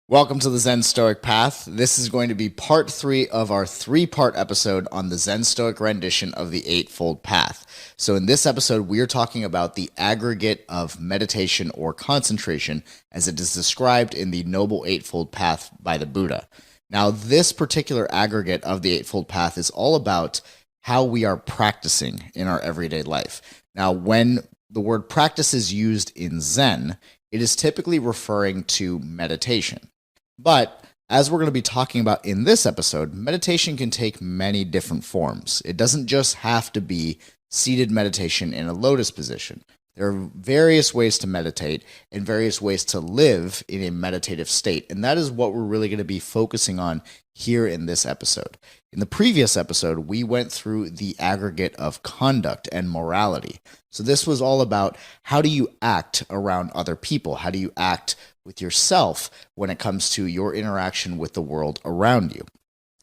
Welcome to the Zen Stoic Path. This is going to be part 3 of our 3-part episode on the Zen Stoic rendition of the Eightfold Path. So in this episode, we are talking about the aggregate of meditation or concentration as it is described in the Noble Eightfold Path by the Buddha. Now, this particular aggregate of the Eightfold Path is all about how we are practicing in our everyday life. Now, when the word practice is used in Zen, it is typically referring to meditation. But as we're going to be talking about in this episode, meditation can take many different forms. It doesn't just have to be seated meditation in a lotus position. There are various ways to meditate and various ways to live in a meditative state. And that is what we're really going to be focusing on here in this episode. In the previous episode, we went through the aggregate of conduct and morality. So this was all about how do you act around other people? How do you act with yourself when it comes to your interaction with the world around you?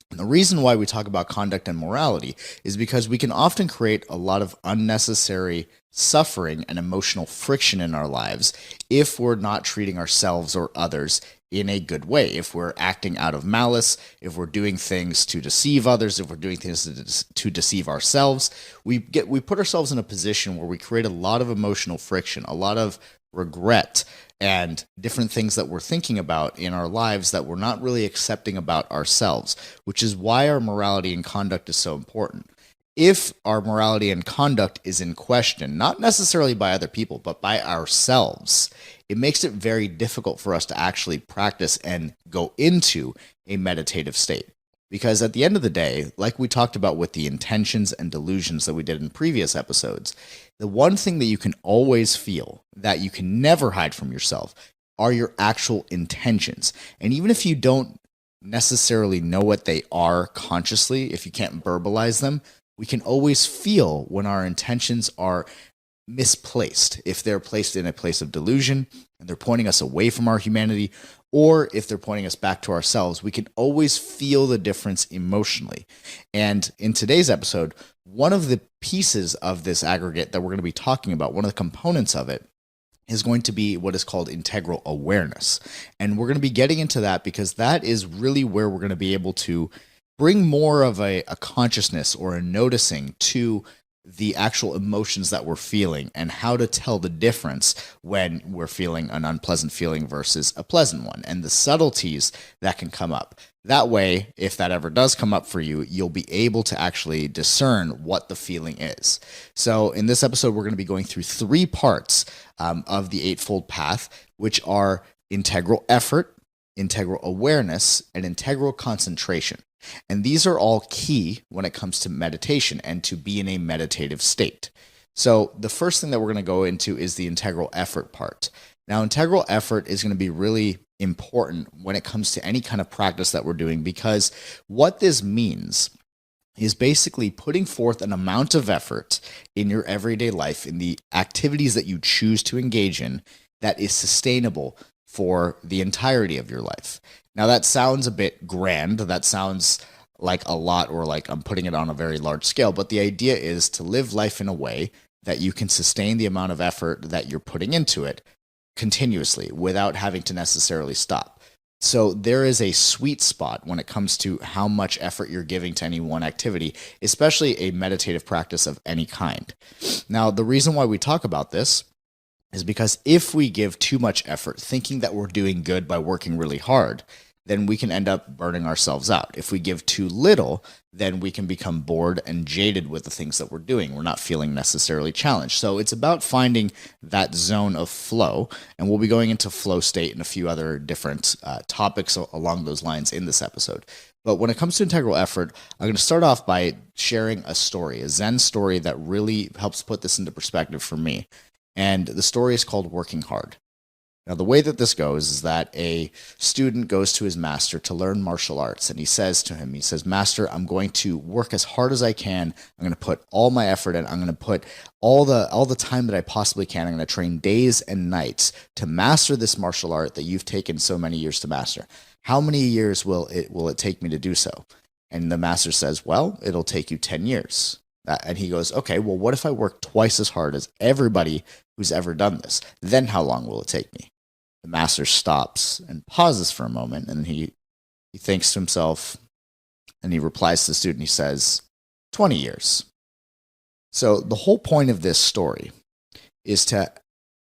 And the reason why we talk about conduct and morality is because we can often create a lot of unnecessary suffering and emotional friction in our lives if we're not treating ourselves or others in a good way. If we're acting out of malice, if we're doing things to deceive others, if we're doing things to deceive ourselves, we put ourselves in a position where we create a lot of emotional friction, a lot of regret, and different things that we're thinking about in our lives that we're not really accepting about ourselves, which is why our morality and conduct is so important. If our morality and conduct is in question, not necessarily by other people, but by ourselves, it makes it very difficult for us to actually practice and go into a meditative state. Because at the end of the day, like we talked about with the intentions and delusions that we did in previous episodes, the one thing that you can always feel, that you can never hide from yourself, are your actual intentions. And even if you don't necessarily know what they are consciously, if you can't verbalize them, we can always feel when our intentions are misplaced, if they're placed in a place of delusion and they're pointing us away from our humanity, or if they're pointing us back to ourselves. We can always feel the difference emotionally. And in today's episode, one of the pieces of this aggregate that we're going to be talking about, one of the components of it, is going to be what is called integral awareness. And we're going to be getting into that because that is really where we're going to be able to bring more of a consciousness or a noticing to the actual emotions that we're feeling and how to tell the difference when we're feeling an unpleasant feeling versus a pleasant one and the subtleties that can come up. That way, if that ever does come up for you, you'll be able to actually discern what the feeling is. So in this episode, we're going to be going through 3 parts of the Eightfold Path, which are integral effort, integral awareness, and integral concentration. And these are all key when it comes to meditation and to be in a meditative state. So the first thing that we're going to go into is the integral effort part. Now, integral effort is going to be really important when it comes to any kind of practice that we're doing, because what this means is basically putting forth an amount of effort in your everyday life, in the activities that you choose to engage in, that is sustainable for the entirety of your life. Now, that sounds a bit grand. That sounds like a lot, or like I'm putting it on a very large scale. But the idea is to live life in a way that you can sustain the amount of effort that you're putting into it continuously without having to necessarily stop. So there is a sweet spot when it comes to how much effort you're giving to any one activity, especially a meditative practice of any kind. Now, the reason why we talk about this is because if we give too much effort, thinking that we're doing good by working really hard, then we can end up burning ourselves out. If we give too little, then we can become bored and jaded with the things that we're doing. We're not feeling necessarily challenged. So it's about finding that zone of flow, and we'll be going into flow state and a few other different topics along those lines in this episode. But when it comes to integral effort, I'm going to start off by sharing a story, a Zen story that really helps put this into perspective for me. And the story is called Working Hard. Now, the way that this goes is that a student goes to his master to learn martial arts, and he says, Master, I'm going to work as hard as I can. I'm going to put all my effort in. I'm going to put all the time that I possibly can. I'm going to train days and nights to master this martial art that you've taken so many years to master. How many years will it take me to do so? And the master says, well, it'll take you 10 years. And he goes, okay, well, what if I work twice as hard as everybody who's ever done this? Then how long will it take me? The master stops and pauses for a moment, and he thinks to himself, and he replies to the student. He says, 20 years. So the whole point of this story is to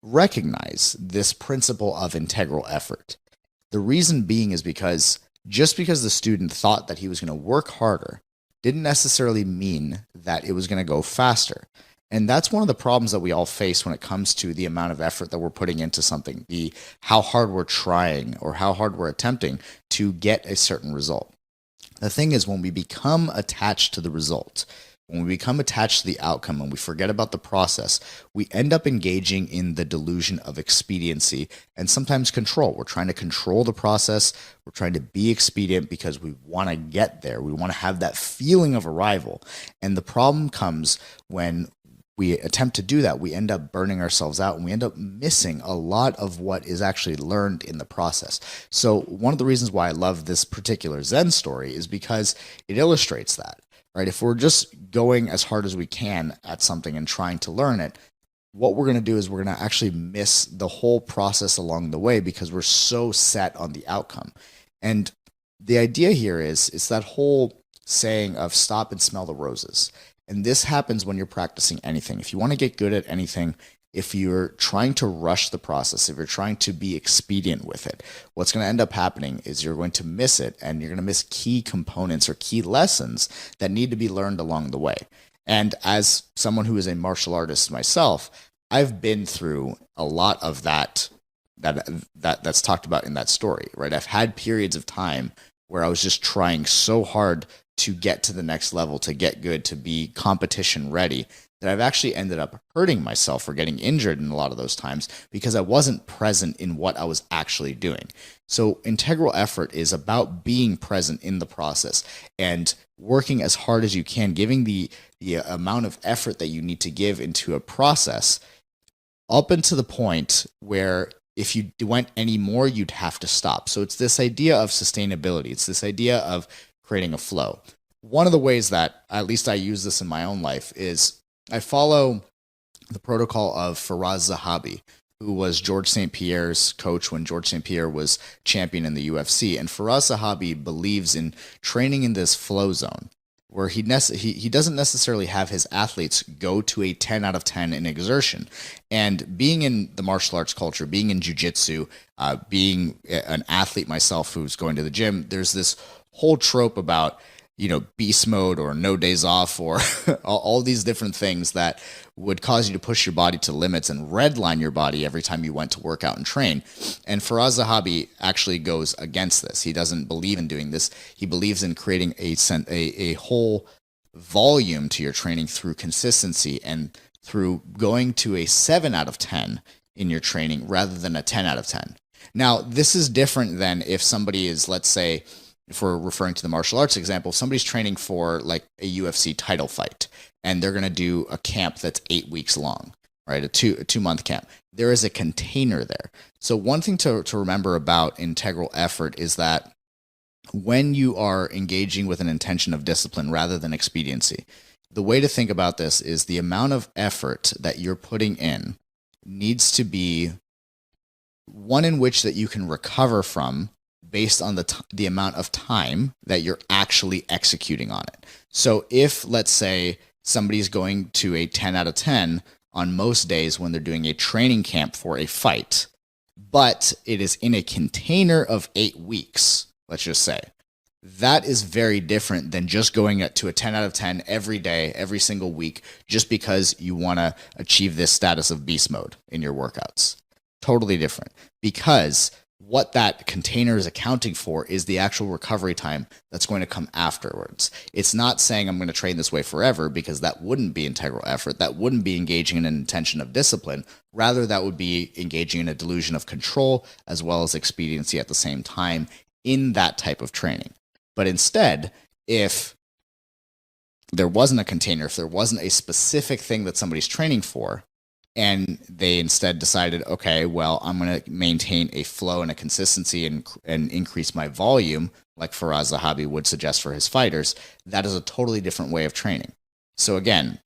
recognize this principle of integral effort. The reason being is because just because the student thought that he was going to work harder didn't necessarily mean that it was going to go faster. And that's one of the problems that we all face when it comes to the amount of effort that we're putting into something, how hard we're trying or how hard we're attempting to get a certain result. The thing is, when we become attached to the result, when we become attached to the outcome and we forget about the process, we end up engaging in the delusion of expediency and sometimes control. We're trying to control the process. We're trying to be expedient because we want to get there. We want to have that feeling of arrival. And the problem comes when we attempt to do that. We end up burning ourselves out and we end up missing a lot of what is actually learned in the process. So one of the reasons why I love this particular Zen story is because it illustrates that. Right? If we're just going as hard as we can at something and trying to learn it, what we're going to do is we're going to actually miss the whole process along the way because we're so set on the outcome. And the idea here is it's that whole saying of stop and smell the roses. And this happens when you're practicing anything. If you want to get good at anything, if you're trying to rush the process, if you're trying to be expedient with it, what's going to end up happening is you're going to miss it, and you're going to miss key components or key lessons that need to be learned along the way. And as someone who is a martial artist myself, I've been through a lot of that's talked about in that story, right? I've had periods of time where I was just trying so hard to get to the next level, to get good, to be competition ready, that I've actually ended up hurting myself or getting injured in a lot of those times because I wasn't present in what I was actually doing. So integral effort is about being present in the process and working as hard as you can, giving the amount of effort that you need to give into a process up until the point where if you went any more, you'd have to stop. So it's this idea of sustainability. It's this idea of creating a flow. One of the ways that at least I use this in my own life is I follow the protocol of Firas Zahabi, who was George St. Pierre's coach when George St. Pierre was champion in the UFC. And Firas Zahabi believes in training in this flow zone where he doesn't necessarily have his athletes go to a 10 out of 10 in exertion. And being in the martial arts culture, being in jiu-jitsu, being an athlete myself who's going to the gym, there's this whole trope about beast mode or no days off or all these different things that would cause you to push your body to limits and redline your body every time you went to work out and train. And Firas Zahabi actually goes against this. He doesn't believe in doing this. He believes in creating a whole volume to your training through consistency and through going to a 7 out of 10 in your training rather than a 10 out of 10. Now, this is different than if somebody is, let's say, if we're referring to the martial arts example, if somebody's training for like a UFC title fight and they're going to do a camp that's 8 weeks long, right? A 2-month camp. There is a container there. So one thing to remember about integral effort is that when you are engaging with an intention of discipline rather than expediency, the way to think about this is the amount of effort that you're putting in needs to be one in which that you can recover from based on the amount of time that you're actually executing on it. So if, let's say, somebody's going to a 10 out of 10 on most days when they're doing a training camp for a fight, but it is in a container of 8 weeks, let's just say, that is very different than just going to a 10 out of 10 every day, every single week, just because you want to achieve this status of beast mode in your workouts. Totally different, because what that container is accounting for is the actual recovery time that's going to come afterwards. It's not saying I'm going to train this way forever, because that wouldn't be integral effort. That wouldn't be engaging in an intention of discipline. Rather, that would be engaging in a delusion of control as well as expediency at the same time in that type of training. But instead, if there wasn't a container, if there wasn't a specific thing that somebody's training for, and they instead decided, okay, well, I'm going to maintain a flow and a consistency and increase my volume, like Firas Zahabi would suggest for his fighters, that is a totally different way of training. So again,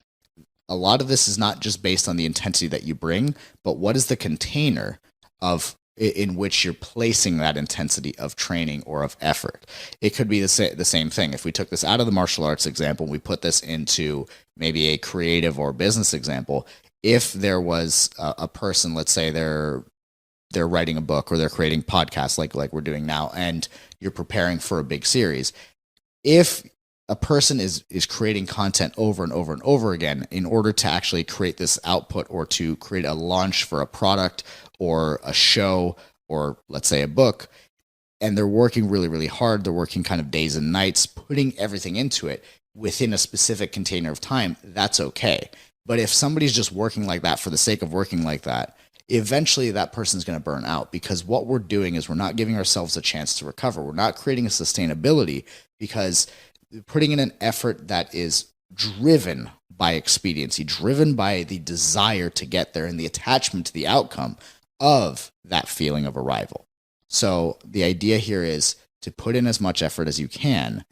a lot of this is not just based on the intensity that you bring, but what is the container of in which you're placing that intensity of training or of effort. It could be the same thing. If we took this out of the martial arts example, we put this into maybe a creative or business example. If there was a person, let's say they're writing a book or they're creating podcasts like we're doing now, and you're preparing for a big series. If a person is creating content over and over and over again in order to actually create this output or to create a launch for a product or a show or let's say a book, and they're working really, really hard, they're working kind of days and nights, putting everything into it within a specific container of time, that's okay. But if somebody's just working like that for the sake of working like that, eventually that person's going to burn out, because what we're doing is we're not giving ourselves a chance to recover. We're not creating a sustainability, because putting in an effort that is driven by expediency, driven by the desire to get there and the attachment to the outcome of that feeling of arrival. So the idea here is to put in as much effort as you can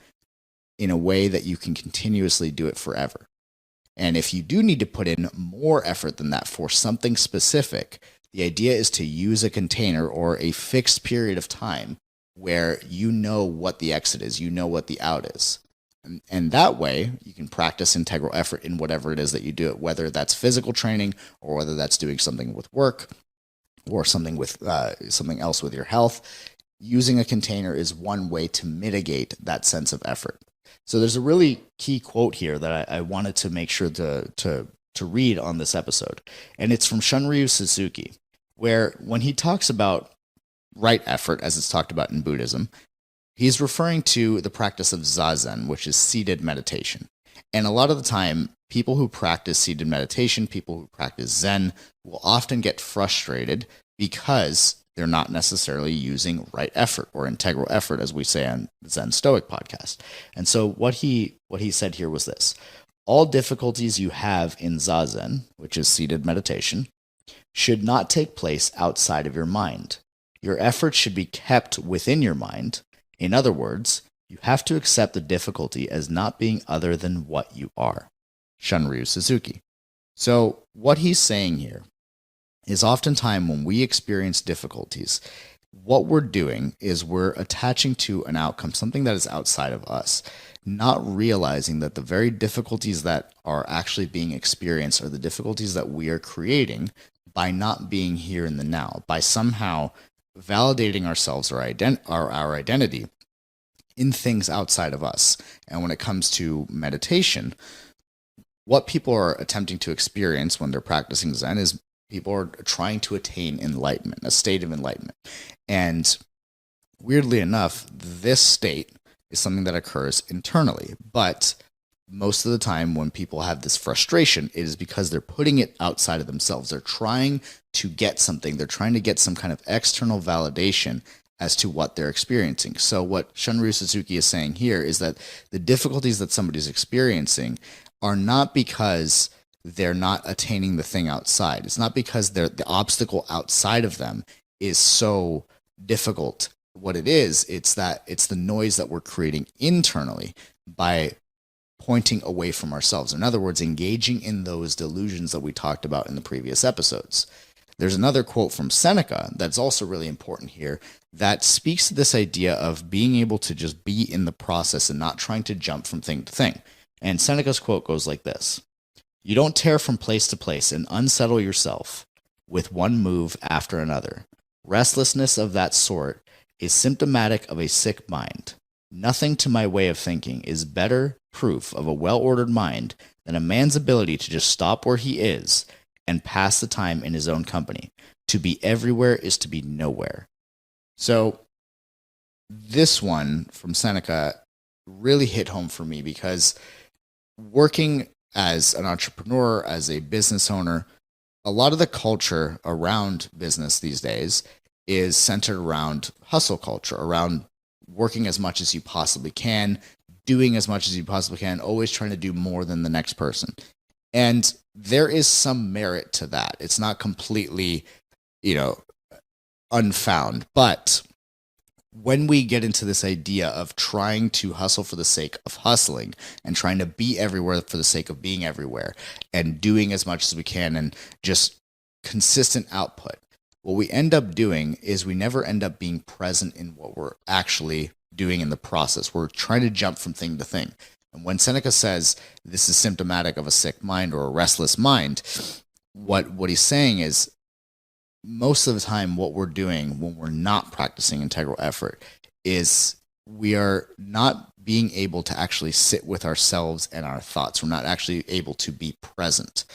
in a way that you can continuously do it forever. And if you do need to put in more effort than that for something specific, the idea is to use a container or a fixed period of time where you know what the exit is, you know what the out is. And that way you can practice integral effort in whatever it is that you do it, whether that's physical training or whether that's doing something with work or something with something else with your health. Using a container is one way to mitigate that sense of effort. So there's a really key quote here that I wanted to make sure to read on this episode. And it's from Shunryu Suzuki, where when he talks about right effort, as it's talked about in Buddhism, he's referring to the practice of Zazen, which is seated meditation. And a lot of the time, people who practice seated meditation, people who practice Zen, will often get frustrated because they're not necessarily using right effort or integral effort, as we say on the Zen Stoic podcast. And so what he said here was this: all difficulties you have in Zazen, which is seated meditation, should not take place outside of your mind. Your effort should be kept within your mind. In other words, you have to accept the difficulty as not being other than what you are. Shunryu Suzuki. So what he's saying here is oftentimes when we experience difficulties, what we're doing is we're attaching to an outcome, something that is outside of us, not realizing that the very difficulties that are actually being experienced are the difficulties that we are creating by not being here in the now, by somehow validating ourselves or our identity in things outside of us. And when it comes to meditation, what people are attempting to experience when they're practicing Zen is people are trying to attain enlightenment, a state of enlightenment. And weirdly enough, this state is something that occurs internally. But most of the time when people have this frustration, it is because they're putting it outside of themselves. They're trying to get something. They're trying to get some kind of external validation as to what they're experiencing. So what Shunryu Suzuki is saying here is that the difficulties that somebody's experiencing are not because they're not attaining the thing outside. It's not because the obstacle outside of them is so difficult. What it is, it's the noise that we're creating internally by pointing away from ourselves. In other words, engaging in those delusions that we talked about in the previous episodes. There's another quote from Seneca that's also really important here that speaks to this idea of being able to just be in the process and not trying to jump from thing to thing. And Seneca's quote goes like this: "You don't tear from place to place and unsettle yourself with one move after another. Restlessness of that sort is symptomatic of a sick mind. Nothing to my way of thinking is better proof of a well-ordered mind than a man's ability to just stop where he is and pass the time in his own company. To be everywhere is to be nowhere." So this one from Seneca really hit home for me, because working as an entrepreneur, as a business owner, a lot of the culture around business these days is centered around hustle culture, around working as much as you possibly can, doing as much as you possibly can, always trying to do more than the next person. And there is some merit to that. It's not completely, unfound. But when we get into this idea of trying to hustle for the sake of hustling and trying to be everywhere for the sake of being everywhere and doing as much as we can and just consistent output, what we end up doing is we never end up being present in what we're actually doing in the process. We're trying to jump from thing to thing. And when Seneca says this is symptomatic of a sick mind or a restless mind, what he's saying is most of the time what we're doing when we're not practicing integral effort is we are not being able to actually sit with ourselves and our thoughts. We're not actually able to be present.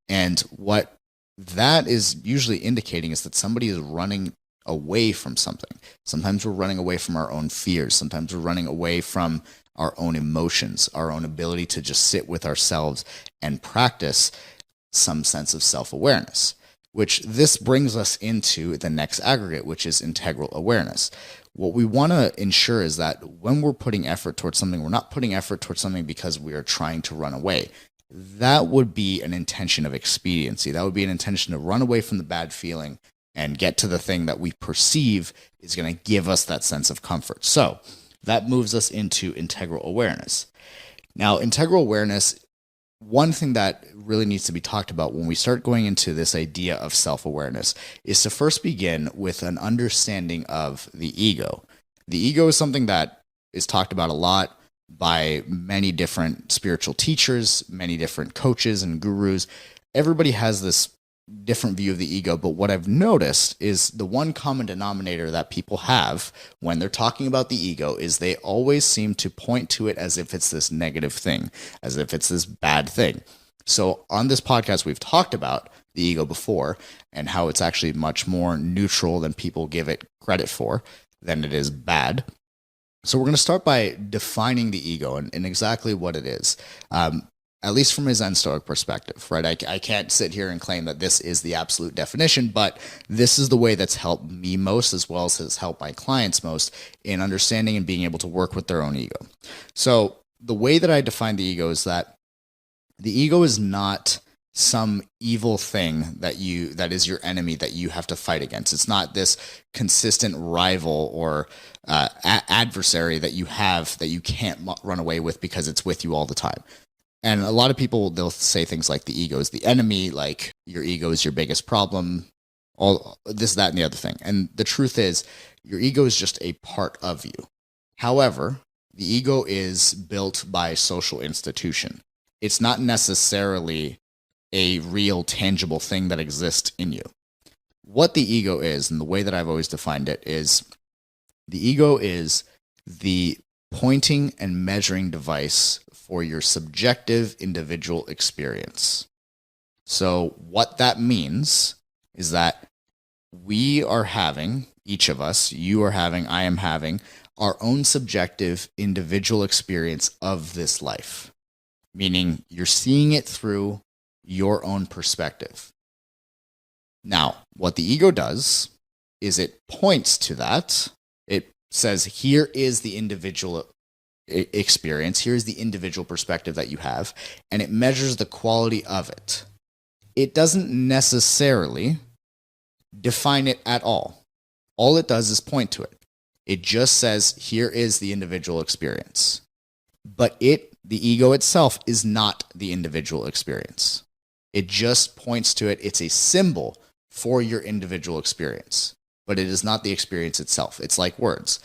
And what that is usually indicating is that somebody is running away from something. Sometimes we're running away from our own fears. Sometimes we're running away from our own emotions, our own ability to just sit with ourselves and practice some sense of self-awareness, which this brings us into the next aggregate, which is integral awareness. What we want to ensure is that when we're putting effort towards something, we're not putting effort towards something because we are trying to run away. That would be an intention of expediency. That would be an intention to run away from the bad feeling and get to the thing that we perceive is going to give us that sense of comfort. So that moves us into integral awareness. Now, integral awareness, one thing that really needs to be talked about when we start going into this idea of self-awareness is to first begin with an understanding of the ego. The ego is something that is talked about a lot by many different spiritual teachers, many different coaches and gurus. Everybody has this different view of the ego, but what I've noticed is the one common denominator that people have when they're talking about the ego is they always seem to point to it as if it's this negative thing, as if it's this bad thing. So on this podcast, we've talked about the ego before and how it's actually much more neutral than people give it credit for, than it is bad. So we're going to start by defining the ego and exactly what it is. At least from a Zen Stoic perspective, right? I can't sit here and claim that this is the absolute definition, but this is the way that's helped me most, as well as has helped my clients most in understanding and being able to work with their own ego. So the way that I define the ego is that the ego is not some evil thing that is your enemy that you have to fight against. It's not this consistent rival or adversary that you have that you can't run away with because it's with you all the time. And a lot of people, they'll say things like the ego is the enemy, like your ego is your biggest problem, all this, that, and the other thing. And the truth is, your ego is just a part of you. However, the ego is built by social institution. It's not necessarily a real tangible thing that exists in you. What the ego is, and the way that I've always defined it, is the ego is the pointing and measuring device for your subjective individual experience. So what that means is that we are having, each of us, you are having, I am having, our own subjective individual experience of this life. Meaning you're seeing it through your own perspective. Now, what the ego does is it points to that. It says, here is the individual experience, here's the individual perspective that you have, and it measures the quality of it. It doesn't necessarily define it at all. All it does is point to it. It just says, here is the individual experience. But the ego itself is not the individual experience. It just points to it. It's a symbol for your individual experience, but it is not the experience itself. It's like words.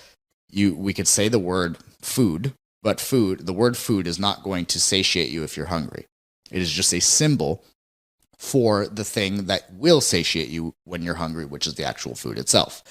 We could say the word food, but the word food is not going to satiate you if you're hungry. It is just a symbol for the thing that will satiate you when you're hungry, which is the actual food itself.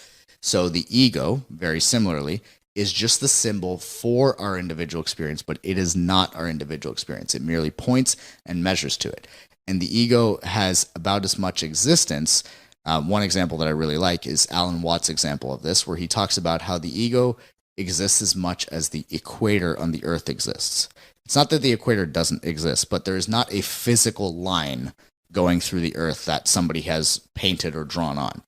So the ego, very similarly, is just the symbol for our individual experience, but it is not our individual experience. It merely points and measures to it. And the ego has about as much existence. One example that I really like is Alan Watts' example of this, where he talks about how the ego exists as much as the equator on the earth exists. It's not that the equator doesn't exist, but there is not a physical line going through the earth that somebody has painted or drawn on.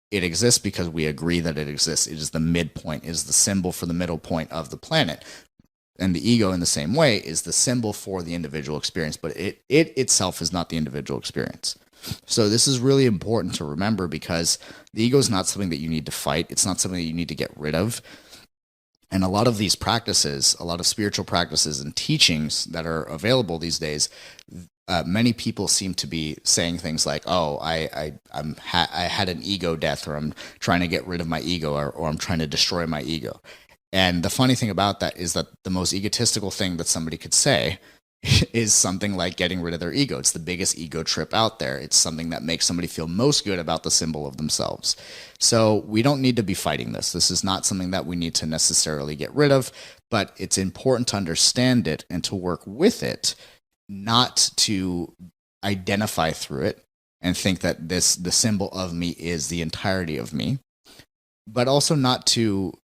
It exists because we agree that it exists. It is the midpoint, it is the symbol for the middle point of the planet. And the ego, in the same way, is the symbol for the individual experience, but it itself is not the individual experience. So this is really important to remember, because the ego is not something that you need to fight. It's not something that you need to get rid of. And a lot of these practices, a lot of spiritual practices and teachings that are available these days, many people seem to be saying things like, "Oh, I had an ego death, or I'm trying to get rid of my ego, or I'm trying to destroy my ego." And the funny thing about that is that the most egotistical thing that somebody could say is something like getting rid of their ego. It's the biggest ego trip out there. It's something that makes somebody feel most good about the symbol of themselves. So we don't need to be fighting this. This is not something that we need to necessarily get rid of, but it's important to understand it and to work with it, not to identify through it and think that the symbol of me is the entirety of me, but also not to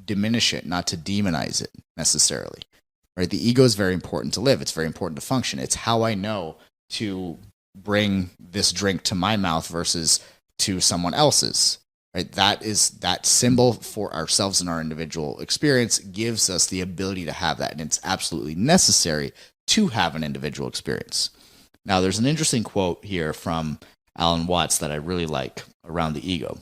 diminish it, not to demonize it necessarily. Right? The ego is very important to live. It's very important to function. It's how I know to bring this drink to my mouth versus to someone else's. Right? That symbol for ourselves and our individual experience gives us the ability to have that, and it's absolutely necessary to have an individual experience. Now, there's an interesting quote here from Alan Watts that I really like around the ego.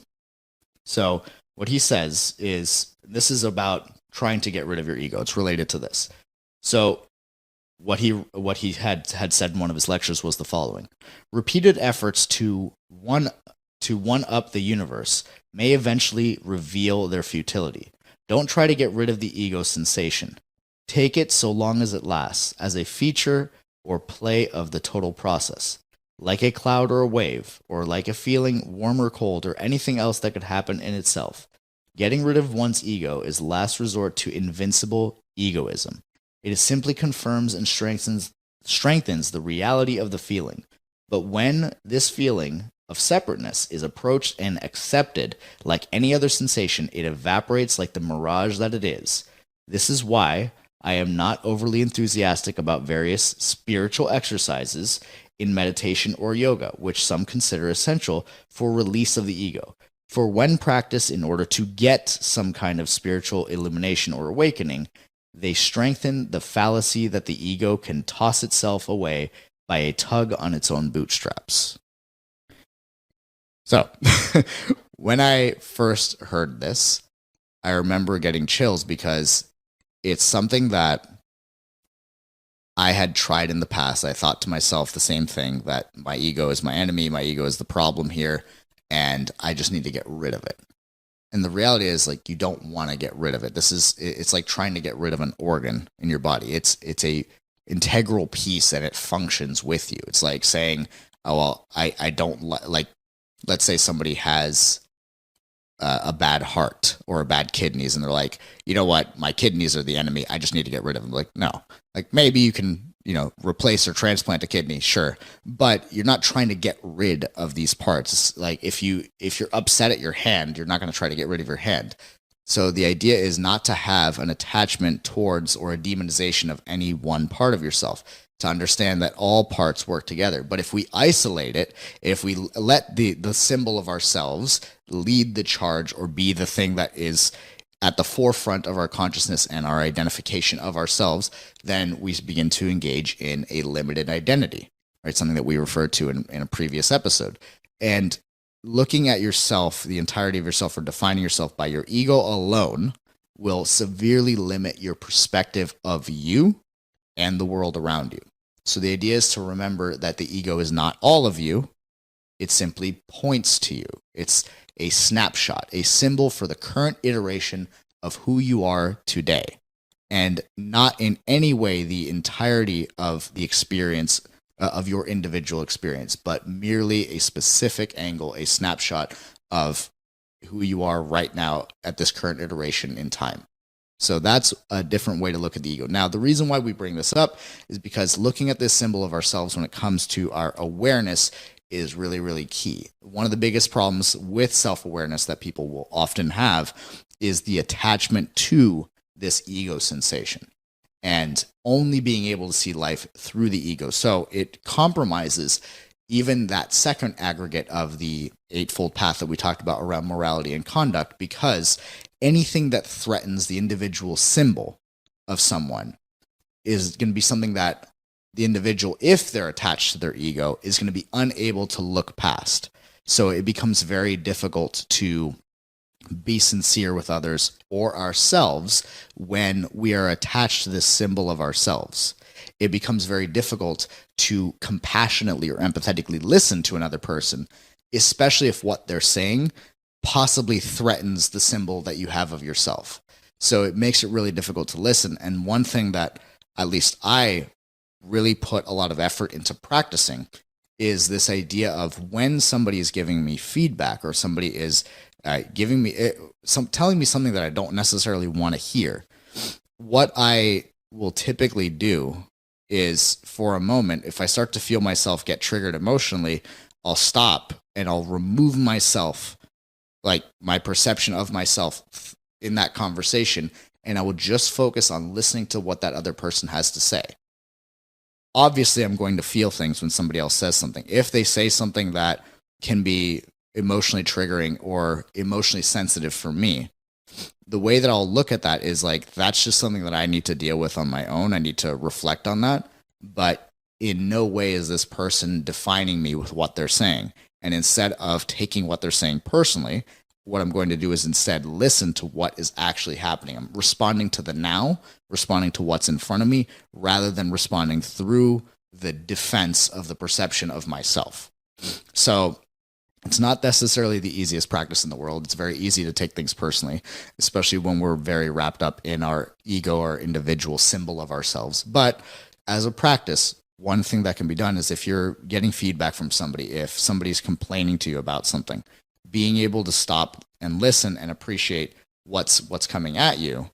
So what he says is, this is about trying to get rid of your ego. It's related to this. So what he had said in one of his lectures was the following: repeated efforts to one up the universe may eventually reveal their futility. Don't try to get rid of the ego sensation. Take it, so long as it lasts, as a feature or play of the total process, like a cloud or a wave, or like a feeling, warm or cold, or anything else that could happen in itself. Getting rid of one's ego is last resort to invincible egoism. It simply confirms and strengthens the reality of the feeling. But when this feeling of separateness is approached and accepted like any other sensation, it evaporates like the mirage that it is. This is why I am not overly enthusiastic about various spiritual exercises in meditation or yoga, which some consider essential for release of the ego. For when practiced in order to get some kind of spiritual illumination or awakening, they strengthen the fallacy that the ego can toss itself away by a tug on its own bootstraps. So, when I first heard this, I remember getting chills because it's something that I had tried in the past. I thought to myself the same thing, that my ego is my enemy, my ego is the problem here, and I just need to get rid of it. And the reality is, like, you don't want to get rid of it. It's like trying to get rid of an organ in your body. It's a integral piece and it functions with you. It's like saying, oh, well, I don't like, let's say somebody has a bad heart or a bad kidneys, and they're like, you know what, my kidneys are the enemy, I just need to get rid of them. Like, no, like maybe you can, replace or transplant a kidney, sure, but you're not trying to get rid of these parts. Like if you're upset at your hand, you're not going to try to get rid of your hand. So the idea is not to have an attachment towards or a demonization of any one part of yourself, to understand that all parts work together. But if we isolate it, if we let the symbol of ourselves lead the charge or be the thing that is at the forefront of our consciousness and our identification of ourselves, then we begin to engage in a limited identity, right? Something that we referred to in a previous episode. And looking at yourself, the entirety of yourself, or defining yourself by your ego alone, will severely limit your perspective of you and the world around you. So the idea is to remember that the ego is not all of you. It simply points to you. It's a snapshot, a symbol for the current iteration of who you are today, and not in any way the entirety of the experience of your individual experience, but merely a specific angle, a snapshot of who you are right now at this current iteration in time. So that's a different way to look at the ego. Now, the reason why we bring this up is because looking at this symbol of ourselves when it comes to our awareness is really, really key. One of the biggest problems with self-awareness that people will often have is the attachment to this ego sensation and only being able to see life through the ego. So it compromises even that second aggregate of the Eightfold Path that we talked about around morality and conduct, because anything that threatens the individual symbol of someone is going to be something that the individual, if they're attached to their ego, is going to be unable to look past. So it becomes very difficult to be sincere with others or ourselves when we are attached to this symbol of ourselves. it becomes very difficult to compassionately or empathetically listen to another person, especially if what they're saying possibly threatens the symbol that you have of yourself. So it makes it really difficult to listen. And one thing that at least I really put a lot of effort into practicing is this idea of when somebody is giving me feedback or somebody is giving me telling me something that I don't necessarily want to hear. What I will typically do is, for a moment, if I start to feel myself get triggered emotionally, I'll stop and I'll remove myself, like my perception of myself in that conversation, and I will just focus on listening to what that other person has to say. Obviously, I'm going to feel things when somebody else says something. If they say something that can be emotionally triggering or emotionally sensitive for me, the way that I'll look at that is like, that's just something that I need to deal with on my own. I need to reflect on that. But in no way is this person defining me with what they're saying. And instead of taking what they're saying personally, what I'm going to do is instead listen to what is actually happening. I'm responding to the now, responding to what's in front of me, rather than responding through the defense of the perception of myself. So it's not necessarily the easiest practice in the world. It's very easy to take things personally, especially when we're very wrapped up in our ego or individual symbol of ourselves. But as a practice, one thing that can be done is if you're getting feedback from somebody, if somebody's complaining to you about something, being able to stop and listen and appreciate what's coming at you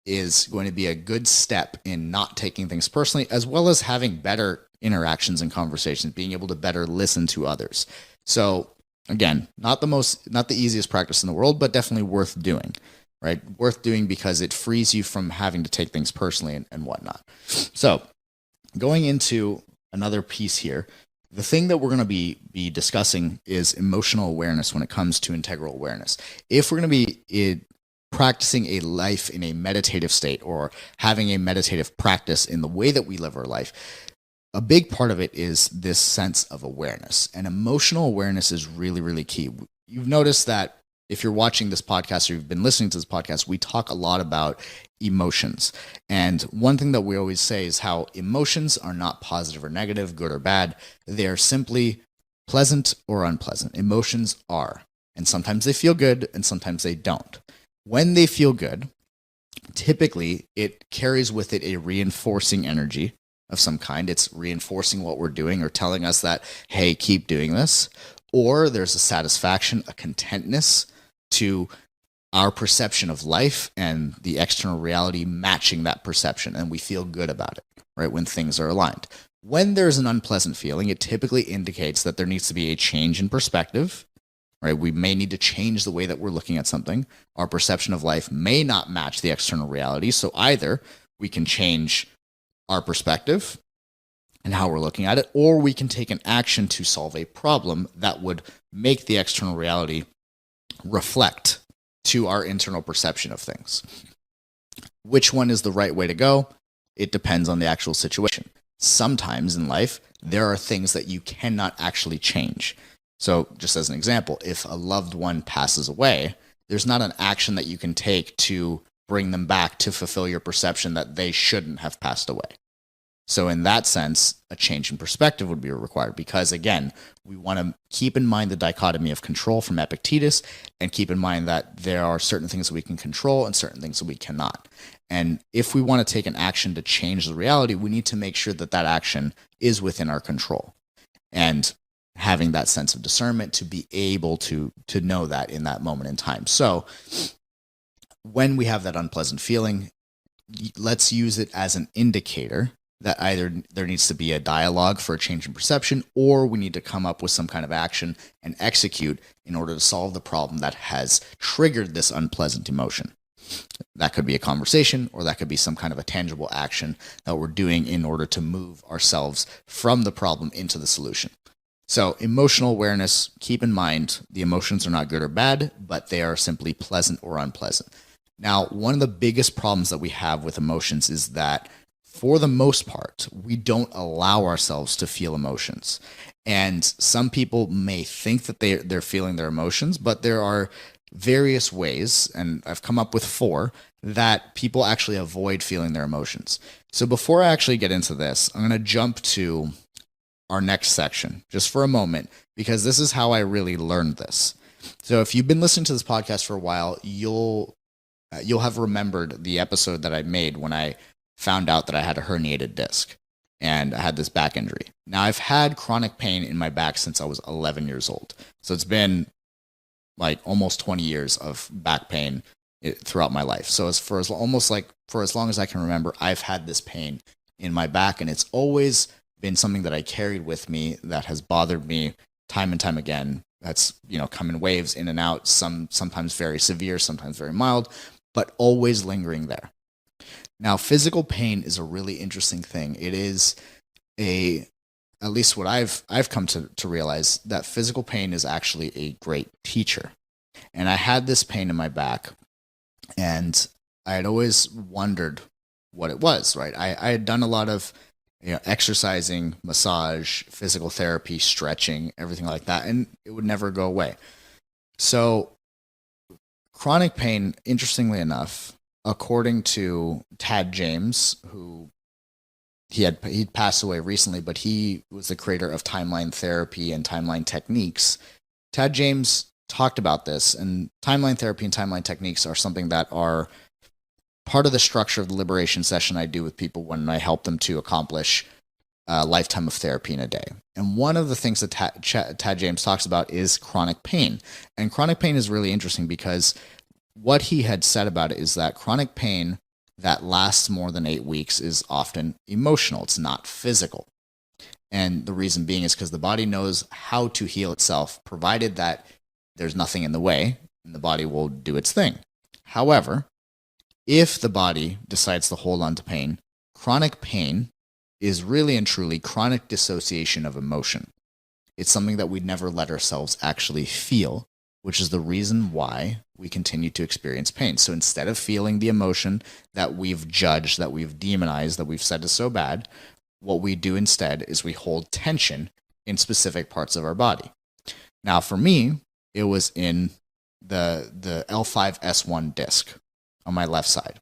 is going to be a good step in not taking things personally, as well as having better interactions and conversations, being able to better listen to others. So again, not the easiest practice in the world, but definitely worth doing, right? Worth doing because it frees you from having to take things personally and whatnot. So going into another piece here, the thing that we're going to be discussing is emotional awareness when it comes to integral awareness. If we're going to be practicing a life in a meditative state or having a meditative practice in the way that we live our life, a big part of it is this sense of awareness. And emotional awareness is really, really key. You've noticed that if you're watching this podcast or you've been listening to this podcast, we talk a lot about emotions. And one thing that we always say is how emotions are not positive or negative, good or bad. They're simply pleasant or unpleasant. Emotions are. And sometimes they feel good and sometimes they don't. When they feel good, typically it carries with it a reinforcing energy of some kind. It's reinforcing what we're doing or telling us that, hey, keep doing this. Or there's a satisfaction, a contentness to our perception of life and the external reality matching that perception. And we feel good about it, right? When things are aligned. When there's an unpleasant feeling, it typically indicates that there needs to be a change in perspective, right? We may need to change the way that we're looking at something. Our perception of life may not match the external reality. So either we can change our perspective and how we're looking at it, or we can take an action to solve a problem that would make the external reality reflect to our internal perception of things. Which one is the right way to go? It depends on the actual situation. Sometimes in life, there are things that you cannot actually change. So just as an example, if a loved one passes away, there's not an action that you can take to bring them back to fulfill your perception that they shouldn't have passed away. So in that sense, a change in perspective would be required because, again, we want to keep in mind the dichotomy of control from Epictetus and keep in mind that there are certain things that we can control and certain things that we cannot. And if we want to take an action to change the reality, we need to make sure that that action is within our control and having that sense of discernment to be able to know that in that moment in time. So when we have that unpleasant feeling, let's use it as an indicator that either there needs to be a dialogue for a change in perception, or we need to come up with some kind of action and execute in order to solve the problem that has triggered this unpleasant emotion. That could be a conversation, or that could be some kind of a tangible action that we're doing in order to move ourselves from the problem into the solution. So emotional awareness, keep in mind the emotions are not good or bad, but they are simply pleasant or unpleasant. Now, one of the biggest problems that we have with emotions is that for the most part, we don't allow ourselves to feel emotions. And some people may think that they're feeling their emotions, but there are various ways, and I've come up with 4 that people actually avoid feeling their emotions. So before I actually get into this, I'm going to jump to our next section just for a moment, because this is how I really learned this. So if you've been listening to this podcast for a while, you'll have remembered the episode that I made when I found out that I had a herniated disc and I had this back injury. Now, I've had chronic pain in my back since I was 11 years old. So it's been like almost 20 years of back pain throughout my life. So for as long as I can remember, I've had this pain in my back, and it's always been something that I carried with me that has bothered me time and time again. That's, come in waves, in and out, sometimes very severe, sometimes very mild, but always lingering there. Now, physical pain is a really interesting thing. It is at least what I've come to realize, that physical pain is actually a great teacher. And I had this pain in my back, and I had always wondered what it was, right? I had done a lot of exercising, massage, physical therapy, stretching, everything like that, and it would never go away. So chronic pain, interestingly enough, according to Tad James, who he'd passed away recently, but he was the creator of timeline therapy and timeline techniques. Tad James talked about this, and timeline therapy and timeline techniques are something that are part of the structure of the liberation session I do with people when I help them to accomplish a lifetime of therapy in a day. And one of the things that Tad James talks about is chronic pain. And chronic pain is really interesting because what he had said about it is that chronic pain that lasts more than 8 weeks is often emotional. It's not physical. And the reason being is because the body knows how to heal itself, provided that there's nothing in the way, and the body will do its thing. However, if the body decides to hold on to pain, chronic pain is really and truly chronic dissociation of emotion. It's something that we never let ourselves actually feel, which is the reason why we continue to experience pain. So instead of feeling the emotion that we've judged, that we've demonized, that we've said is so bad, what we do instead is we hold tension in specific parts of our body. Now, for me, it was in the L5-S1 disc on my left side.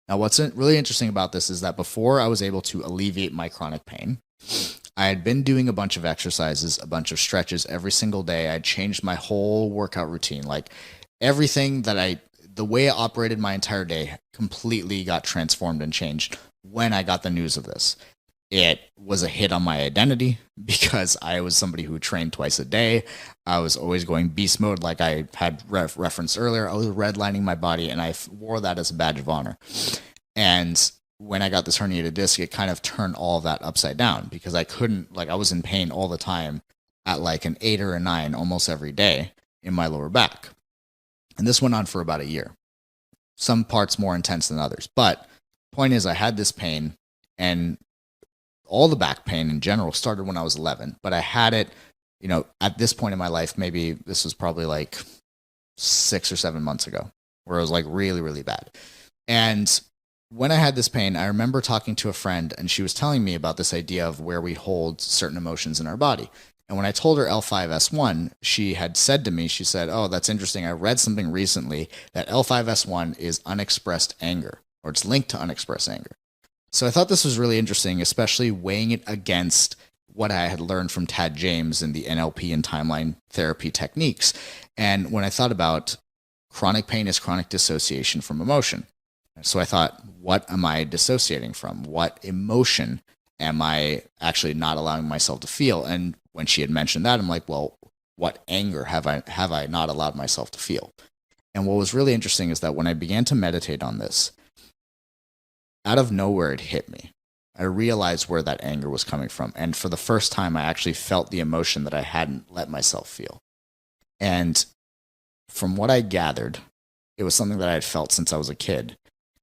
Now, what's really interesting about this is that before I was able to alleviate my chronic pain, I had been doing a bunch of exercises, a bunch of stretches every single day. I'd changed my whole workout routine. Like everything the way I operated my entire day completely got transformed and changed when I got the news of this. It was a hit on my identity because I was somebody who trained twice a day. I was always going beast mode, like I had referenced earlier. I was redlining my body, and I wore that as a badge of honor. And when I got this herniated disc, it kind of turned all of that upside down because I was in pain all the time at like an 8 or a 9 almost every day in my lower back. And this went on for about a year. Some parts more intense than others. But point is, I had this pain, and all the back pain in general started when I was 11, but I had it, at this point in my life, maybe this was probably like 6 or 7 months ago, where it was like really, really bad. And when I had this pain, I remember talking to a friend, and she was telling me about this idea of where we hold certain emotions in our body. And when I told her L5-S1, she had said to me, she said, "Oh, that's interesting. I read something recently that L5-S1 is unexpressed anger, or it's linked to unexpressed anger." So I thought this was really interesting, especially weighing it against what I had learned from Tad James and the NLP and timeline therapy techniques. And when I thought about chronic pain is chronic dissociation from emotion. So I thought, what am I dissociating from? What emotion am I actually not allowing myself to feel? And when she had mentioned that, I'm like, well, what anger have I not allowed myself to feel? And what was really interesting is that when I began to meditate on this, out of nowhere, it hit me. I realized where that anger was coming from. And for the first time, I actually felt the emotion that I hadn't let myself feel. And from what I gathered, it was something that I had felt since I was a kid.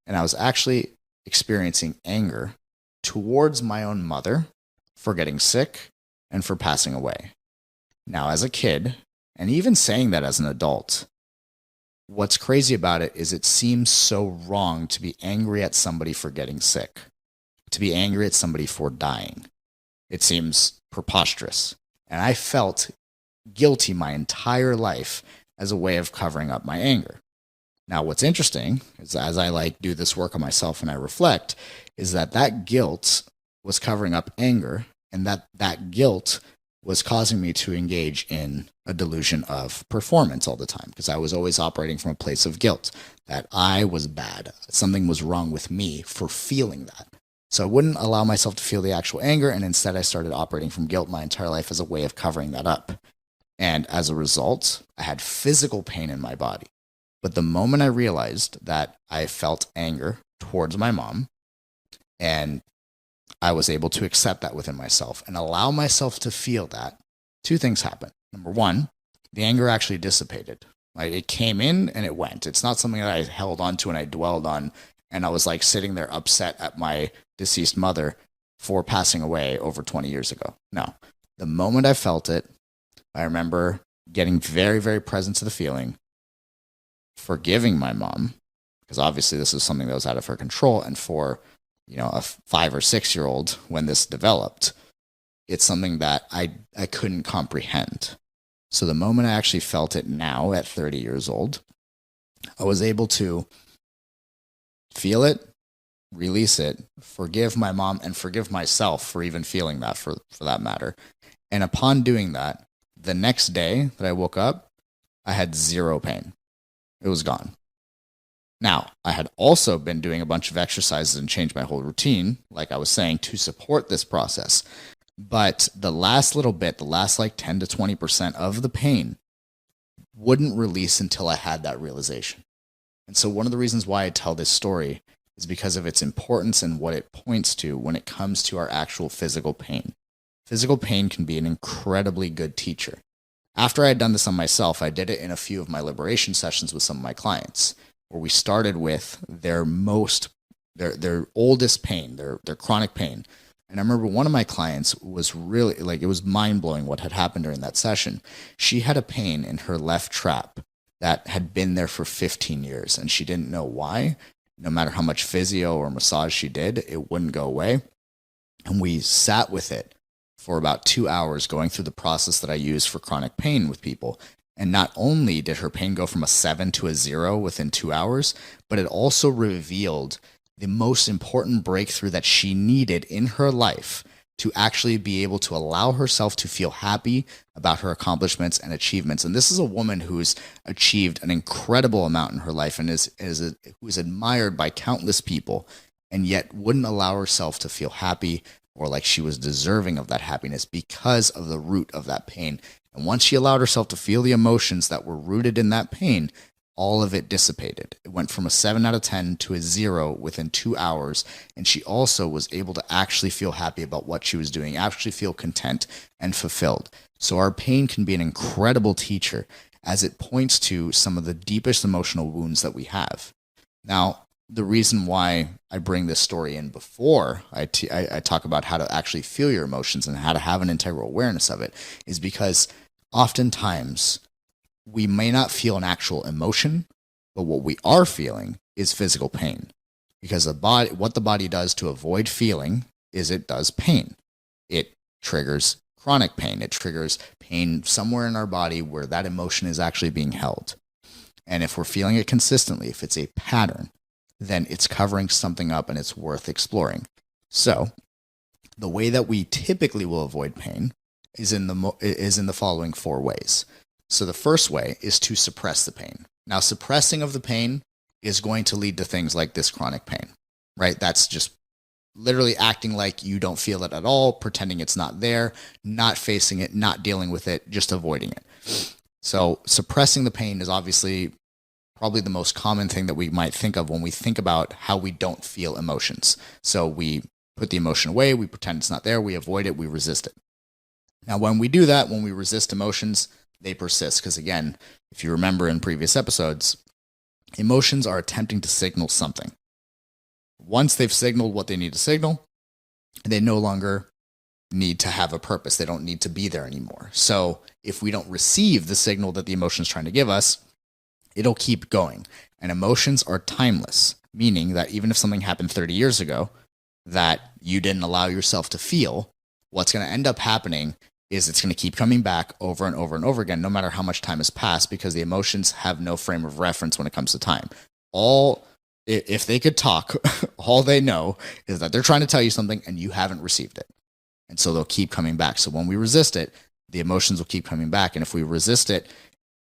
And I was actually experiencing anger towards my own mother for getting sick and for passing away. Now, as a kid, and even saying that as an adult, what's crazy about it is it seems so wrong to be angry at somebody for getting sick, to be angry at somebody for dying. It seems preposterous. And I felt guilty my entire life as a way of covering up my anger. Now, what's interesting is as I do this work on myself and I reflect, is that guilt was covering up anger, and that guilt was causing me to engage in a delusion of performance all the time, because I was always operating from a place of guilt, that I was bad. Something was wrong with me for feeling that. So I wouldn't allow myself to feel the actual anger, and instead I started operating from guilt my entire life as a way of covering that up. And as a result, I had physical pain in my body. But the moment I realized that I felt anger towards my mom, and I was able to accept that within myself and allow myself to feel that, two things happened. Number one, the anger actually dissipated. It came in and it went. It's not something that I held on to and I dwelled on, and I was sitting there upset at my deceased mother for passing away over 20 years ago. No. The moment I felt it, I remember getting very, very present to the feeling, forgiving my mom, because obviously this is something that was out of her control, and for a 5 or 6 year old, when this developed, it's something that I couldn't comprehend. So the moment I actually felt it now at 30 years old, I was able to feel it, release it, forgive my mom, and forgive myself for even feeling that, for that matter. And upon doing that, the next day that I woke up, I had zero pain. It was gone. Now, I had also been doing a bunch of exercises and changed my whole routine, like I was saying, to support this process. But the last little bit, the last 10 to 20% of the pain wouldn't release until I had that realization. And so one of the reasons why I tell this story is because of its importance and what it points to when it comes to our actual physical pain. Physical pain can be an incredibly good teacher. After I had done this on myself, I did it in a few of my liberation sessions with some of my clients, where we started with their oldest pain, their chronic pain. And I remember one of my clients was really, it was mind-blowing what had happened during that session. She had a pain in her left trap that had been there for 15 years, and she didn't know why. No matter how much physio or massage she did, it wouldn't go away. And we sat with it for about 2 hours, going through the process that I use for chronic pain with people. And not only did her pain go from a 7 to a 0 within 2 hours, but it also revealed the most important breakthrough that she needed in her life to actually be able to allow herself to feel happy about her accomplishments and achievements. And this is a woman who's achieved an incredible amount in her life and who is admired by countless people, and yet wouldn't allow herself to feel happy or like she was deserving of that happiness because of the root of that pain. And once she allowed herself to feel the emotions that were rooted in that pain, all of it dissipated. It went from a 7 out of 10 to a 0 within 2 hours. And she also was able to actually feel happy about what she was doing, actually feel content and fulfilled. So our pain can be an incredible teacher, as it points to some of the deepest emotional wounds that we have. Now, the reason why I bring this story in before I talk about how to actually feel your emotions and how to have an integral awareness of it is because oftentimes we may not feel an actual emotion, but what we are feeling is physical pain. Because what the body does to avoid feeling is it does pain. It triggers chronic pain. It triggers pain somewhere in our body where that emotion is actually being held. And if we're feeling it consistently, if it's a pattern, then it's covering something up and it's worth exploring. So the way that we typically will avoid pain is in the following 4 ways. So the first way is to suppress the pain. Now, suppressing of the pain is going to lead to things like this chronic pain, right? That's just literally acting like you don't feel it at all, pretending it's not there, not facing it, not dealing with it, just avoiding it. So suppressing the pain is obviously probably the most common thing that we might think of when we think about how we don't feel emotions. So we put the emotion away, we pretend it's not there, we avoid it, we resist it. Now, when we do that, when we resist emotions, they persist. Because again, if you remember in previous episodes, emotions are attempting to signal something. Once they've signaled what they need to signal, they no longer need to have a purpose. They don't need to be there anymore. So if we don't receive the signal that the emotion is trying to give us, it'll keep going. And emotions are timeless, meaning that even if something happened 30 years ago that you didn't allow yourself to feel, what's going to end up happening is it's going to keep coming back over and over and over again, no matter how much time has passed, because the emotions have no frame of reference when it comes to time. If they could talk, all they know is that they're trying to tell you something and you haven't received it. And so they'll keep coming back. So when we resist it, the emotions will keep coming back. And if we resist it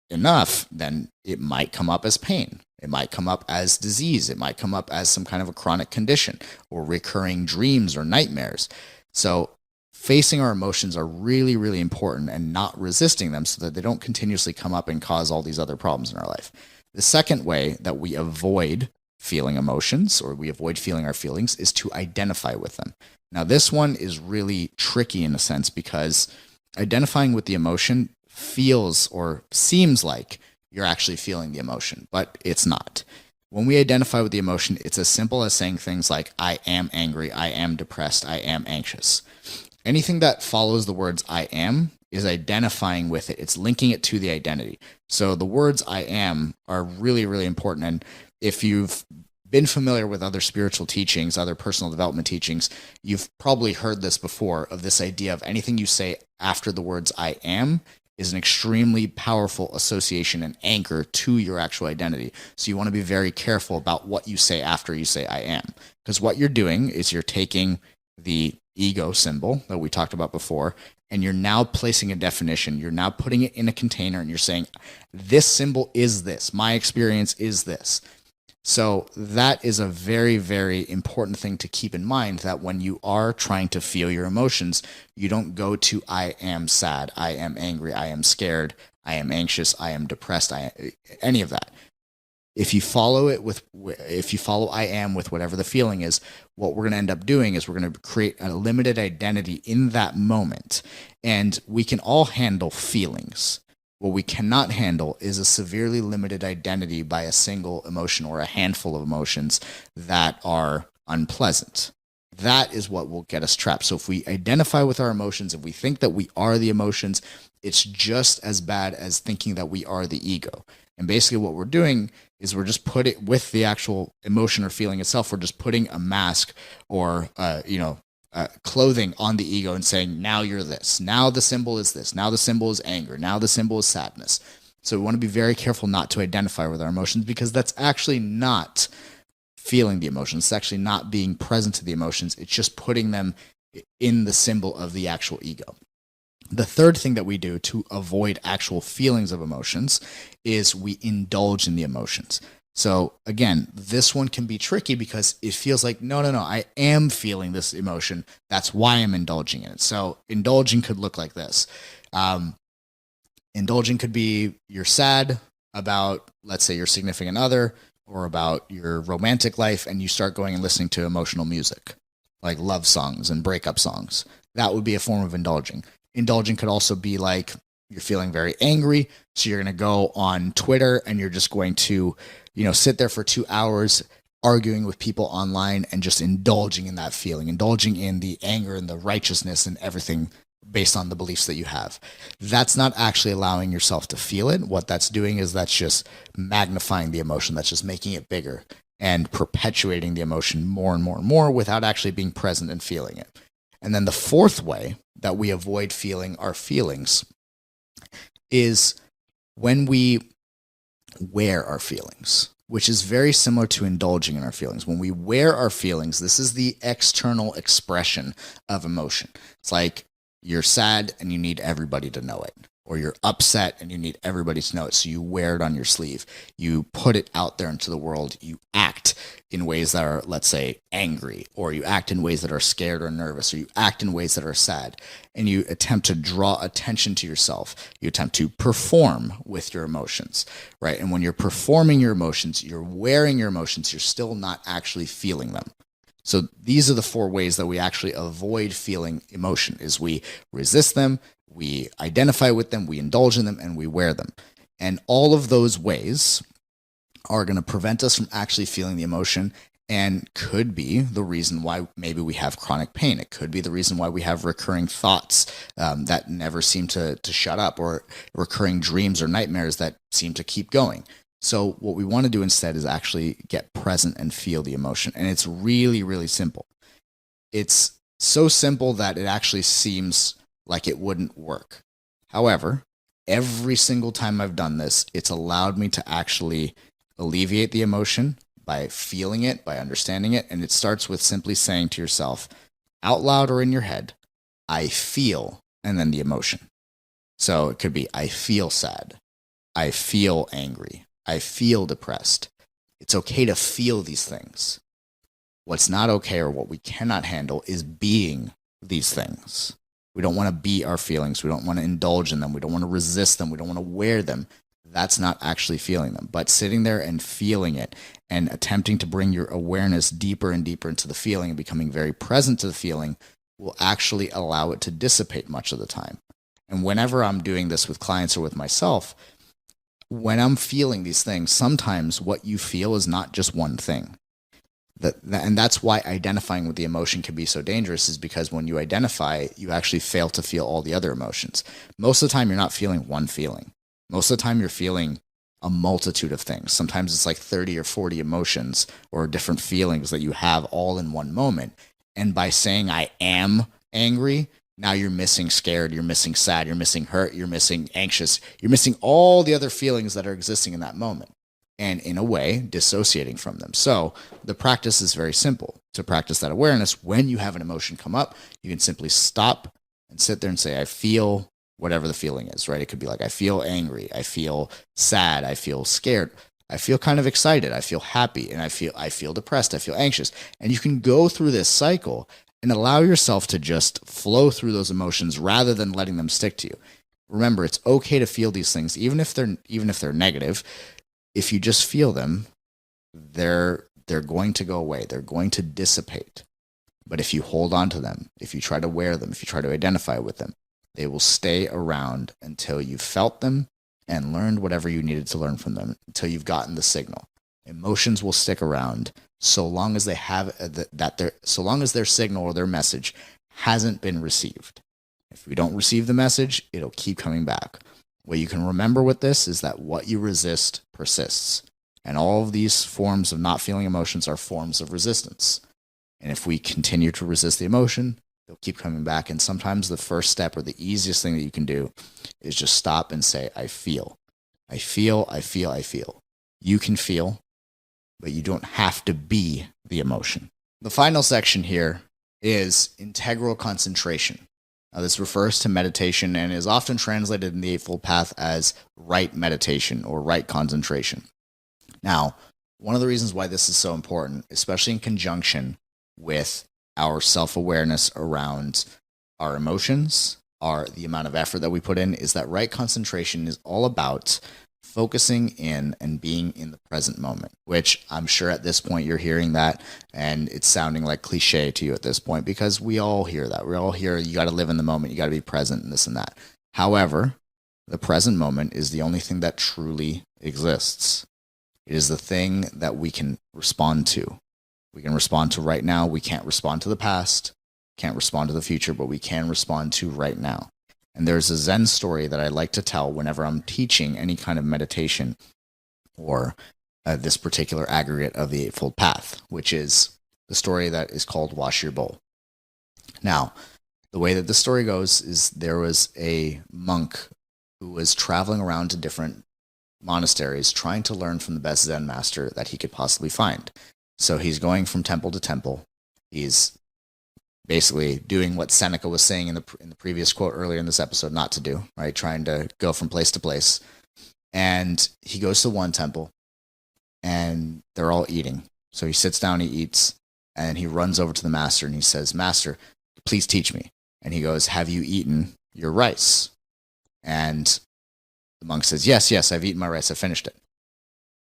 enough, then it might come up as pain. It might come up as disease. It might come up as some kind of a chronic condition or recurring dreams or nightmares. So facing our emotions are really, really important, and not resisting them so that they don't continuously come up and cause all these other problems in our life. The second way that we avoid feeling emotions, or we avoid feeling our feelings, is to identify with them. Now, this one is really tricky in a sense, because identifying with the emotion feels or seems like you're actually feeling the emotion, but it's not. When we identify with the emotion, it's as simple as saying things like, I am angry, I am depressed, I am anxious. Anything that follows the words I am is identifying with it. It's linking it to the identity. So the words I am are really, really important. And if you've been familiar with other spiritual teachings, other personal development teachings, you've probably heard this before, of this idea of anything you say after the words I am is an extremely powerful association and anchor to your actual identity. So you want to be very careful about what you say after you say I am. Because what you're doing is you're taking the ego symbol that we talked about before, and you're now placing a definition. You're now putting it in a container, and you're saying, this symbol is this. My experience is this. So that is a very, very important thing to keep in mind, that when you are trying to feel your emotions, you don't go to I am sad, I am angry, I am scared, I am anxious, I am depressed, any of that. If you follow I am with whatever the feeling is, what we're going to end up doing is we're going to create a limited identity in that moment. And we can all handle feelings. What we cannot handle is a severely limited identity by a single emotion or a handful of emotions that are unpleasant. That is what will get us trapped. So if we identify with our emotions, if we think that we are the emotions, it's just as bad as thinking that we are the ego. And basically what we're doing is we're just putting, with the actual emotion or feeling itself, we're just putting a mask or, clothing on the ego and saying, now you're this. Now the symbol is this. Now the symbol is anger. Now the symbol is sadness. So we want to be very careful not to identify with our emotions, because that's actually not feeling the emotions. It's actually not being present to the emotions. It's just putting them in the symbol of the actual ego. The third thing that we do to avoid actual feelings of emotions is we indulge in the emotions. So again, this one can be tricky because it feels like, no, I am feeling this emotion. That's why I'm indulging in it. So indulging could look like this. Indulging could be you're sad about, let's say, your significant other, or about your romantic life, and you start going and listening to emotional music, like love songs and breakup songs. That would be a form of indulging. Indulging could also be like you're feeling very angry, so you're going to go on Twitter and you're just going to, sit there for 2 hours arguing with people online and just indulging in that feeling, indulging in the anger and the righteousness and everything based on the beliefs that you have. That's not actually allowing yourself to feel it. What that's doing is that's just magnifying the emotion. That's just making it bigger and perpetuating the emotion more and more and more without actually being present and feeling it. And then the fourth way that we avoid feeling our feelings is when we wear our feelings, which is very similar to indulging in our feelings. When we wear our feelings, this is the external expression of emotion. It's like you're sad and you need everybody to know it, or you're upset and you need everybody to know it. So you wear it on your sleeve. You put it out there into the world. You act in ways that are, let's say, angry, or you act in ways that are scared or nervous, or you act in ways that are sad, and you attempt to draw attention to yourself. You attempt to perform with your emotions, right? And when you're performing your emotions, you're wearing your emotions, you're still not actually feeling them. So these are the 4 ways that we actually avoid feeling emotion: is we resist them, we identify with them, we indulge in them, and we wear them. And all of those ways are going to prevent us from actually feeling the emotion, and could be the reason why maybe we have chronic pain. It could be the reason why we have recurring thoughts that never seem to shut up, or recurring dreams or nightmares that seem to keep going. So what we want to do instead is actually get present and feel the emotion. And it's really, really simple. It's so simple that it actually seems like it wouldn't work. However, every single time I've done this, it's allowed me to actually alleviate the emotion by feeling it, by understanding it. And it starts with simply saying to yourself out loud or in your head, I feel, and then the emotion. So it could be, I feel sad. I feel angry. I feel depressed. It's okay to feel these things. What's not okay, or what we cannot handle, is being these things. We don't want to be our feelings. We don't want to indulge in them. We don't want to resist them. We don't want to wear them. That's not actually feeling them. But sitting there and feeling it and attempting to bring your awareness deeper and deeper into the feeling and becoming very present to the feeling will actually allow it to dissipate much of the time. And whenever I'm doing this with clients or with myself, when I'm feeling these things, sometimes what you feel is not just one thing. And that's why identifying with the emotion can be so dangerous, is because when you identify, you actually fail to feel all the other emotions. Most of the time, you're not feeling one feeling. Most of the time, you're feeling a multitude of things. Sometimes it's like 30 or 40 emotions or different feelings that you have all in one moment. And by saying I am angry, now you're missing scared, you're missing sad, you're missing hurt, you're missing anxious, you're missing all the other feelings that are existing in that moment. And in a way, dissociating from them. So the practice is very simple. To practice that awareness, when you have an emotion come up, you can simply stop and sit there and say, I feel whatever the feeling is, right? It could be like, I feel angry, I feel sad, I feel scared, I feel kind of excited, I feel happy, and I feel depressed, I feel anxious. And you can go through this cycle and allow yourself to just flow through those emotions rather than letting them stick to you. Remember, it's okay to feel these things, even if they're negative. If you just feel them, they're going to go away. They're going to dissipate. But if you hold on to them, if you try to wear them, if you try to identify with them, they will stay around until you've felt them and learned whatever you needed to learn from them, until you've gotten the signal. Emotions will stick around so long as they have so long as their signal or their message hasn't been received. If we don't receive the message, it'll keep coming back. What you can remember with this is that what you resist persists. And all of these forms of not feeling emotions are forms of resistance. And if we continue to resist the emotion, they'll keep coming back. And sometimes the first step, or the easiest thing that you can do, is just stop and say, I feel. I feel, I feel, I feel. You can feel, but you don't have to be the emotion. The final section here is integral concentration. Now, this refers to meditation and is often translated in the Eightfold Path as right meditation or right concentration. Now, one of the reasons why this is so important, especially in conjunction with our self-awareness around our emotions, the amount of effort that we put in, is that right concentration is all about focusing in and being in the present moment, which I'm sure at this point you're hearing that and it's sounding like cliche to you at this point, because we all hear that. We all hear you got to live in the moment, you got to be present and this and that. However, the present moment is the only thing that truly exists. It is the thing that we can respond to. We can respond to right now. We can't respond to the past, can't respond to the future, but we can respond to right now. And there's a Zen story that I like to tell whenever I'm teaching any kind of meditation or this particular aggregate of the Eightfold Path, which is the story that is called Wash Your Bowl. Now, the way that the story goes is there was a monk who was traveling around to different monasteries trying to learn from the best Zen master that he could possibly find. So he's going from temple to temple. He's basically doing what Seneca was saying in the previous quote earlier in this episode not to do, right? Trying to go from place to place. And he goes to one temple and they're all eating. So he sits down, he eats, and he runs over to the master and he says, Master, please teach me. And he goes, have you eaten your rice? And the monk says, yes, I've eaten my rice. I finished it.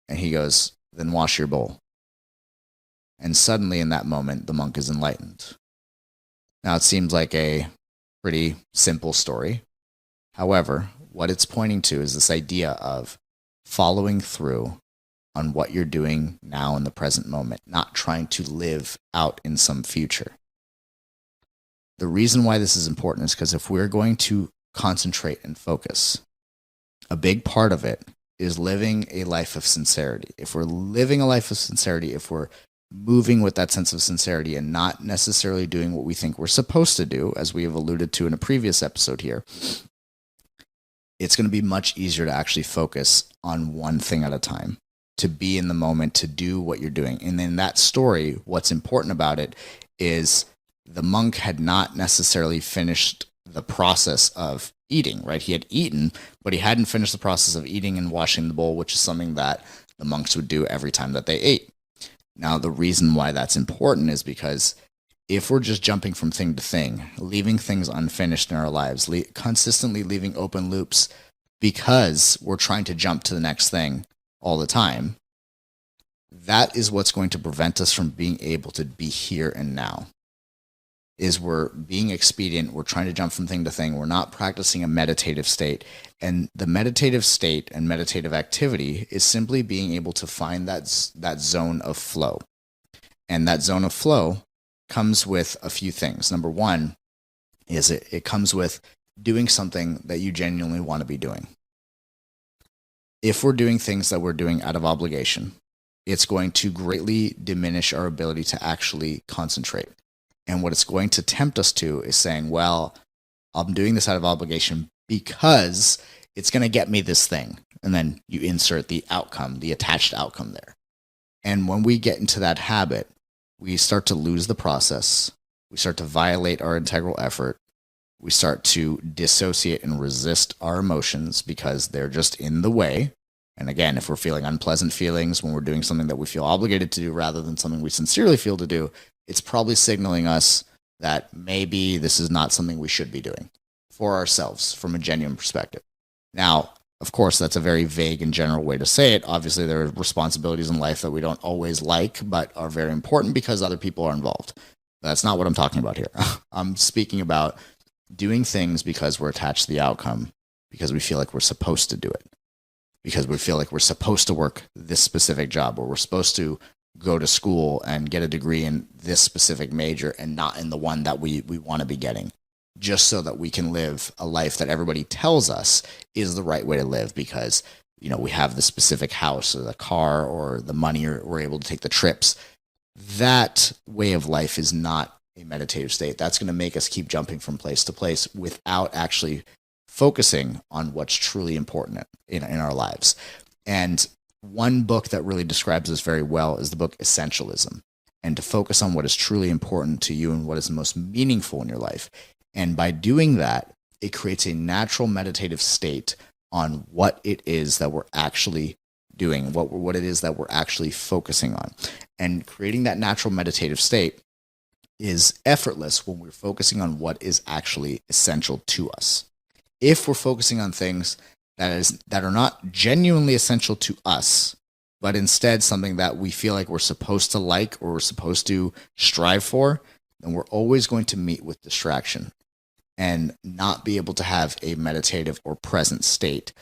And he goes, then wash your bowl. And suddenly in that moment, the monk is enlightened. Now, it seems like a pretty simple story. However, what it's pointing to is this idea of following through on what you're doing now in the present moment, not trying to live out in some future. The reason why this is important is because if we're going to concentrate and focus, a big part of it is living a life of sincerity. If we're living a life of sincerity, if we're moving with that sense of sincerity and not necessarily doing what we think we're supposed to do, as we have alluded to in a previous episode here, it's going to be much easier to actually focus on one thing at a time, to be in the moment, to do what you're doing. And in that story, what's important about it is the monk had not necessarily finished the process of eating, right? He had eaten, but he hadn't finished the process of eating and washing the bowl, which is something that the monks would do every time that they ate. Now, the reason why that's important is because if we're just jumping from thing to thing, leaving things unfinished in our lives, consistently leaving open loops because we're trying to jump to the next thing all the time, that is what's going to prevent us from being able to be here and now. Is we're being expedient, we're trying to jump from thing to thing, we're not practicing a meditative state. And the meditative state and meditative activity is simply being able to find that zone of flow. And that zone of flow comes with a few things. Number one is it comes with doing something that you genuinely want to be doing. If we're doing things that we're doing out of obligation, it's going to greatly diminish our ability to actually concentrate. And what it's going to tempt us to is saying, well, I'm doing this out of obligation because it's going to get me this thing. And then you insert the outcome, the attached outcome there. And when we get into that habit, we start to lose the process. We start to violate our integral effort. We start to dissociate and resist our emotions because they're just in the way. And again, if we're feeling unpleasant feelings when we're doing something that we feel obligated to do rather than something we sincerely feel to do, it's probably signaling us that maybe this is not something we should be doing for ourselves from a genuine perspective. Now, of course, that's a very vague and general way to say it. Obviously, there are responsibilities in life that we don't always like, but are very important because other people are involved. That's not what I'm talking about here. I'm speaking about doing things because we're attached to the outcome, because we feel like we're supposed to do it, because we feel like we're supposed to work this specific job, or we're supposed to go to school and get a degree in this specific major and not in the one that we want to be getting, just so that we can live a life that everybody tells us is the right way to live because, you know, we have the specific house or the car or the money, or we're able to take the trips. That way of life is not a meditative state. That's going to make us keep jumping from place to place without actually focusing on what's truly important in our lives. And one book that really describes this very well is the book Essentialism, and to focus on what is truly important to you and what is most meaningful in your life. And by doing that, it creates a natural meditative state on what it is that we're actually doing, what it is that we're actually focusing on. And creating that natural meditative state is effortless when we're focusing on what is actually essential to us. If we're focusing on things that are not genuinely essential to us, but instead something that we feel like we're supposed to like or we're supposed to strive for, then we're always going to meet with distraction and not be able to have a meditative or present state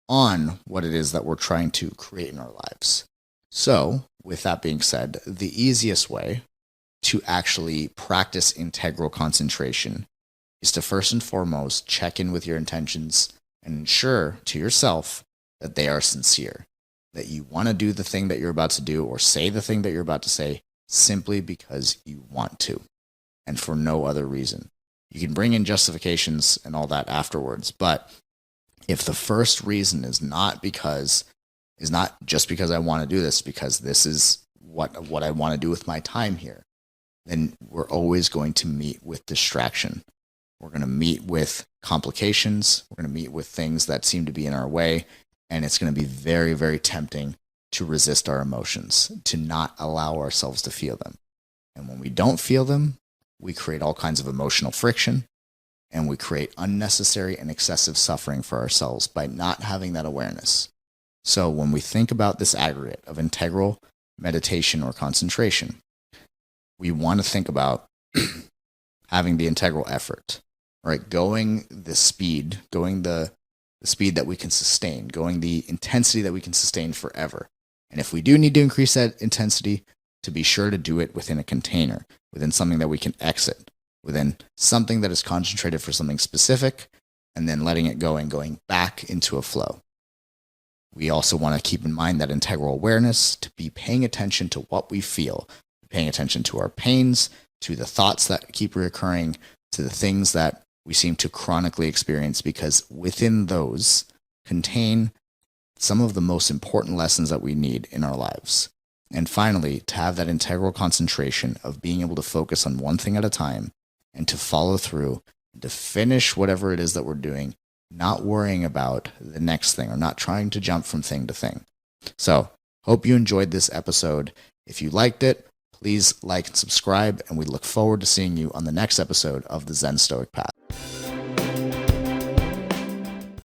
on what it is that we're trying to create in our lives. So, with that being said, the easiest way to actually practice integral concentration is to first and foremost check in with your intentions and ensure to yourself that they are sincere, that you want to do the thing that you're about to do or say the thing that you're about to say simply because you want to and for no other reason. You can bring in justifications and all that afterwards, but if the first reason is not just because I want to do this, because this is what I want to do with my time here, then we're always going to meet with distraction. We're going to meet with complications. We're going to meet with things that seem to be in our way. And it's going to be very, very tempting to resist our emotions, to not allow ourselves to feel them. And when we don't feel them, we create all kinds of emotional friction, and we create unnecessary and excessive suffering for ourselves by not having that awareness. So when we think about this aggregate of integral meditation or concentration, we want to think about having the integral effort, right? Going the speed that we can sustain, going the intensity that we can sustain forever. And if we do need to increase that intensity, to be sure to do it within a container, within something that we can exit, within something that is concentrated for something specific, and then letting it go and going back into a flow. We also want to keep in mind that integral awareness, to be paying attention to what we feel, paying attention to our pains, to the thoughts that keep reoccurring, to the things that we seem to chronically experience, because within those contain some of the most important lessons that we need in our lives. And finally, to have that integral concentration of being able to focus on one thing at a time and to follow through, to finish whatever it is that we're doing, not worrying about the next thing or not trying to jump from thing to thing. So, hope you enjoyed this episode. If you liked it, please like and subscribe, and we look forward to seeing you on the next episode of the Zen Stoic Path.